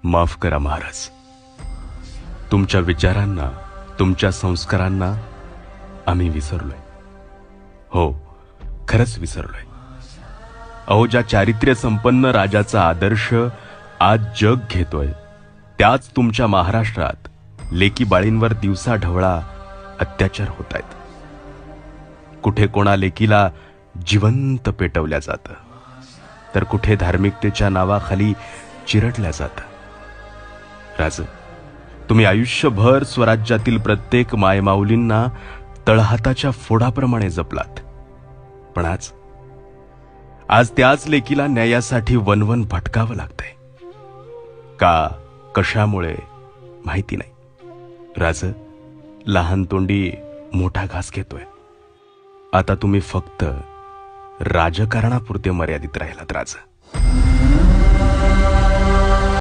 माफ करा महाराज, तुमच्या विचारांना, तुमच्या संस्कारांना आम्ही विसरलोय. हो, खरंच विसरलोय. अहो, ज्या चारित्र्य संपन्न राजाचा आदर्श आज जग घेतोय, त्याच तुमच्या महाराष्ट्रात लेकी बाळींवर दिवसा ढवळा अत्याचार होत आहेत. कुठे कोणा लेकीला जिवंत पेटवल्या जातं, तर कुठे धार्मिकतेच्या नावाखाली चिरडल्या जातं. राज, तुम्ही आयुष्यभर स्वराज्यातील प्रत्येक मायमाऊलींना तळहाताच्या फोडाप्रमाणे जपलात, पण आज त्याच लेकीला न्यायासाठी वनवन भटकावं लागतंय. का, कशामुळे माहिती नाही. राज, लहान तोंडी मोठा घास घेतोय. आता तुम्ही फक्त राजकारणापुरते मर्यादित राहिलात राज.